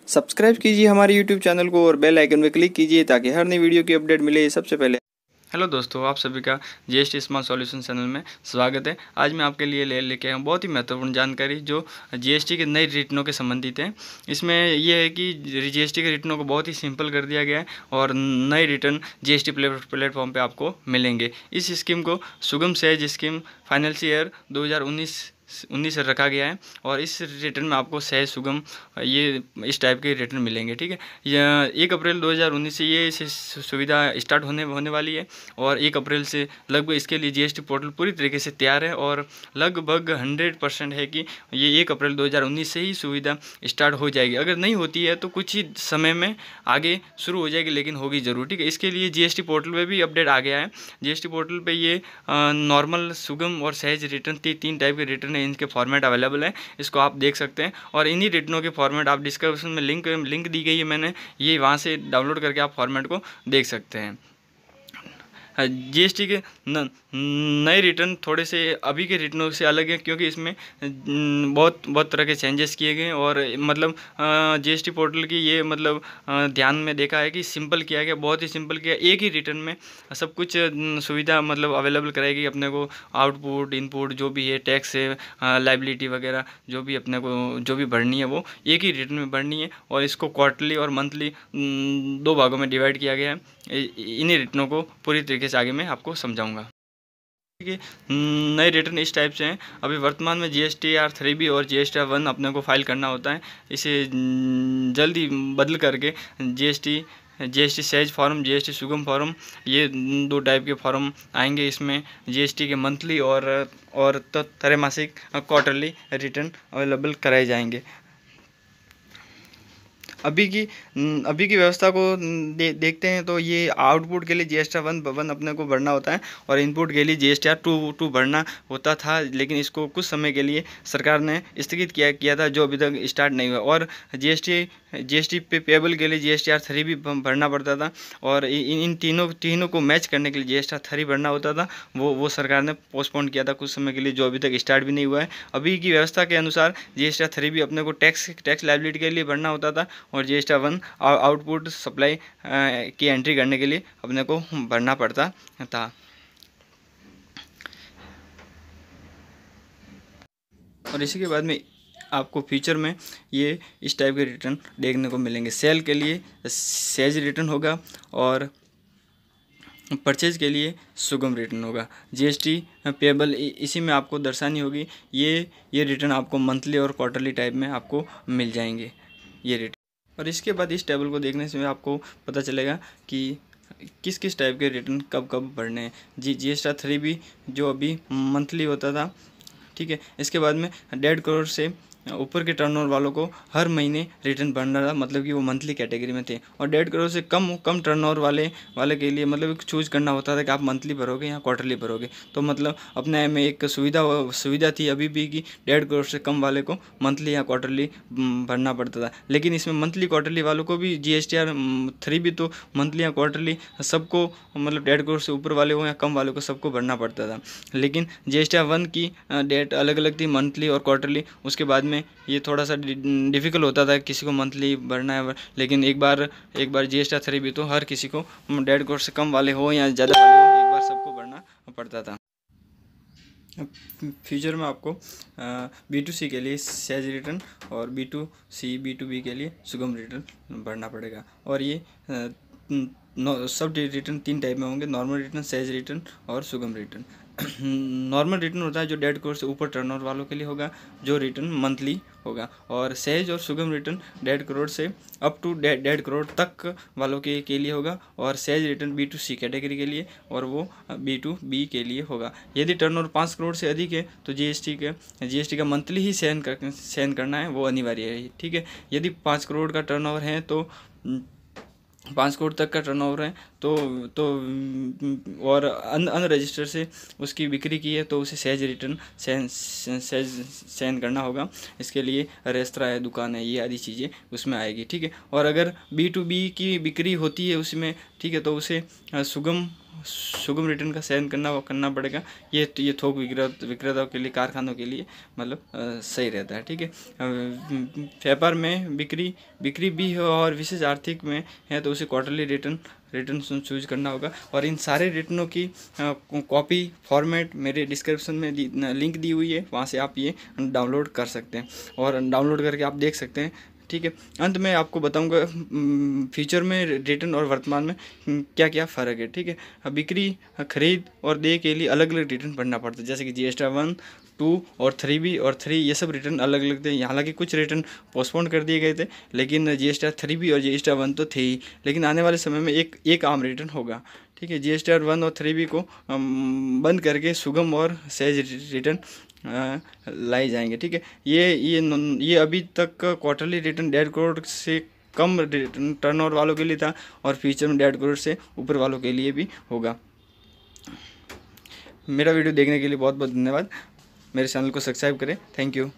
Subscribe कीजिए हमारे YouTube channel को और बेल आइकन में क्लिक कीजिए ताकि हर नई वीडियो की अपडेट मिले सबसे पहले। हेलो दोस्तों, आप सभी का जीएसटी स्मार्ट सॉल्यूशन चैनल में स्वागत है। आज मैं आपके लिए लेके आया हूँ बहुत ही महत्वपूर्ण जानकारी जो जीएसटी के नए रिटर्नों के संबंधित है। इसमें यह है कि जीएसटी के रिटर्नों को बहुत ही सिंपल कर दिया गया है और नए रिटर्न जीएसटी प्लेटफॉर्म पे आपको मिलेंगे। इस स्कीम को सुगम सहज स्कीम फाइनेंशियल ईयर 2019 रखा गया है और इस रिटर्न में आपको सहज सुगम ये इस टाइप के रिटर्न मिलेंगे। ठीक है, यह 1 अप्रैल 2019 से ये सुविधा स्टार्ट होने वाली है और 1 अप्रैल से लगभग इसके लिए जीएसटी पोर्टल पूरी तरीके से तैयार है और लगभग 100% है कि ये 1 अप्रैल 2019 से ही सुविधा स्टार्ट हो जाएगी। अगर नहीं होती है तो कुछ ही समय में आगे शुरू हो जाएगी, लेकिन होगी ज़रूर। ठीक है, इसके लिए जीएसटी पोर्टल पे भी अपडेट आ गया है। जीएसटी पोर्टल पे ये नॉर्मल, सुगम और सहज रिटर्न तीन टाइप के रिटर्न है, इनके फॉर्मेट अवेलेबल है, इसको आप देख सकते हैं। और इन्हीं रिटर्नों के फॉर्मेट आप डिस्क्रिप्शन में लिंक दी गई है मैंने, ये वहाँ से डाउनलोड करके आप फॉर्मेट को देख सकते हैं। जीएसटी के नए रिटर्न थोड़े से अभी के रिटर्नों से अलग है क्योंकि इसमें बहुत तरह के चेंजेस किए गए और मतलब जीएसटी पोर्टल की ये मतलब ध्यान में देखा है कि सिंपल किया गया, बहुत ही सिंपल किया। एक ही रिटर्न में सब कुछ सुविधा मतलब अवेलेबल कराएगी अपने को। आउटपुट, इनपुट जो भी है, टैक्स है, लाइबिलिटी वगैरह जो भी अपने को जो भी भरनी है वो एक ही रिटर्न में भरनी है और इसको क्वार्टरली और मंथली 2 भागों में डिवाइड किया गया है। इन्हीं रिटर्नों को पूरी तरीके से आगे मैं आपको समझाऊंगा। ठीक है, नए रिटर्न इस टाइप से हैं। अभी वर्तमान में GSTR 3B और GSTR 1 अपने को फाइल करना होता है। इसे जल्दी बदल करके जीएसटी सहज फॉर्म, जीएसटी सुगम फॉर्म, ये 2 टाइप के फॉर्म आएंगे। इसमें जीएसटी के मंथली और त्रैमासिक क्वार्टरली रिटर्न अवेलेबल कराए जाएंगे। अभी की व्यवस्था को देखते हैं तो ये आउटपुट के लिए GSTR 1 अपने को भरना होता है और इनपुट के लिए GSTR 2 भरना होता था, लेकिन इसको कुछ समय के लिए सरकार ने स्थगित किया था, जो अभी तक स्टार्ट नहीं हुआ। और जीएसटी पेबल के लिए GSTR 3 भरना पड़ता था और इन तीनों को मैच करने के लिए GSTR 3 भरना होता था। वो सरकार ने पोस्टपोन किया था कुछ समय के लिए, जो अभी तक स्टार्ट भी नहीं हुआ है। अभी की व्यवस्था के अनुसार GSTR 3 अपने को टैक्स लायबिलिटी के लिए भरना होता था और GSTR 1 आउटपुट सप्लाई की एंट्री करने के लिए अपने को भरना पड़ता था। और इसी के बाद में आपको फ्यूचर में ये इस टाइप के रिटर्न देखने को मिलेंगे। सेल के लिए सहज रिटर्न होगा और परचेज के लिए सुगम रिटर्न होगा। जीएसटी पेबल इसी में आपको दर्शानी होगी। ये रिटर्न आपको मंथली और क्वार्टरली टाइप में आपको मिल जाएंगे ये रिटर्न। और इसके बाद इस टेबल को देखने से आपको पता चलेगा कि किस टाइप के रिटर्न कब भरने हैं। GSTR 3B जो अभी मंथली होता था, ठीक है। इसके बाद में 1.5 करोड़ से ऊपर के टर्नओवर वालों को हर महीने रिटर्न भरना था, मतलब कि वो मंथली कैटेगरी में थे। और 1.5 करोड़ से कम टर्नओवर वाले के लिए मतलब चूज करना होता था कि आप मंथली भरोगे या क्वार्टरली भरोगे। तो मतलब अपने में एक सुविधा थी अभी भी कि 1.5 करोड़ से कम वाले को मंथली या क्वार्टरली भरना पड़ता था। लेकिन इसमें मंथली क्वार्टरली वालों को भी GSTR 3B तो मंथली या क्वार्टरली सबको, मतलब 1.5 करोड़ से ऊपर वाले हो या कम वाले को सबको भरना पड़ता था। लेकिन GSTR 1 की डेट अलग अलग थी, मंथली और क्वार्टरली। उसके बाद में ये थोड़ा सा डिफ़िकल्ट होता था किसी को मंथली भरना है, लेकिन एक बार GSTR 3B तो हर किसी को 1.5 करोड़ से कम वाले हो या ज़्यादा वाले हो एक बार सबको भरना पड़ता था। फ्यूचर में आपको B2C के लिए सहज रिटर्न और B2C B2B के लिए सुगम रिटर्न भरना पड़ेगा। और ये सब रिटर्न 3 टाइप में होंगे: नॉर्मल रिटर्न, सहज रिटर्न और सुगम रिटर्न। नॉर्मल रिटर्न होता है जो 1.5 करोड़ से ऊपर टर्नओवर वालों के लिए होगा, जो रिटर्न मंथली होगा। और सहज और सुगम रिटर्न 1.5 करोड़ से अप टू 1.5 करोड़ तक वालों के लिए होगा। और सहज रिटर्न B2C कैटेगरी के लिए और वो B2B के लिए होगा। यदि टर्नओवर 5 करोड़ से अधिक है तो GST का मंथली ही सहन करना है, वो अनिवार्य है। ठीक है, यदि 5 करोड़ का टर्नओवर है तो 5 करोड़ तक का टर्नओवर है तो और अनरजिस्टर्ड से उसकी बिक्री की है तो उसे सहज रिटर्न सहन करना होगा। इसके लिए रेस्तरां है, दुकान है, ये आदि चीज़ें उसमें आएगी। ठीक है, और अगर B2B की बिक्री होती है उसमें, ठीक है, तो उसे सुगम सुगम रिटर्न का चयन करना पड़ेगा। ये थोक विक्रेताओं के लिए, कारखानों के लिए मतलब सही रहता है। ठीक है, व्यापार में बिक्री भी हो और विशेष आर्थिक में है तो उसे क्वार्टरली रिटर्न चूज करना होगा। और इन सारे रिटर्नों की कॉपी फॉर्मेट मेरे डिस्क्रिप्शन में लिंक दी हुई है, वहाँ से आप ये डाउनलोड कर सकते हैं और डाउनलोड करके आप देख सकते हैं। ठीक है, अंत में आपको बताऊंगा फ्यूचर में रिटर्न और वर्तमान में क्या क्या फ़र्क है। ठीक है, बिक्री, खरीद और देय के लिए अलग अलग रिटर्न भरना पड़ता है, जैसे कि GST 1, 2 और 3B और 3 ये सब रिटर्न अलग अलग थे। हालांकि कुछ रिटर्न पोस्टपोन कर दिए गए थे, लेकिन GST 3B और GST 1 तो थे ही, लेकिन आने वाले समय में एक आम रिटर्न होगा। ठीक है, GST 1 और 3B को बंद करके सुगम और सहज रिटर्न लाई जाएंगे। ठीक है, ये अभी तक क्वार्टरली रिटर्न 1.5 करोड़ से कम टर्नओवर वालों के लिए था और फ्यूचर में 1.5 करोड़ से ऊपर वालों के लिए भी होगा। मेरा वीडियो देखने के लिए बहुत बहुत धन्यवाद। मेरे चैनल को सब्सक्राइब करें। Thank you.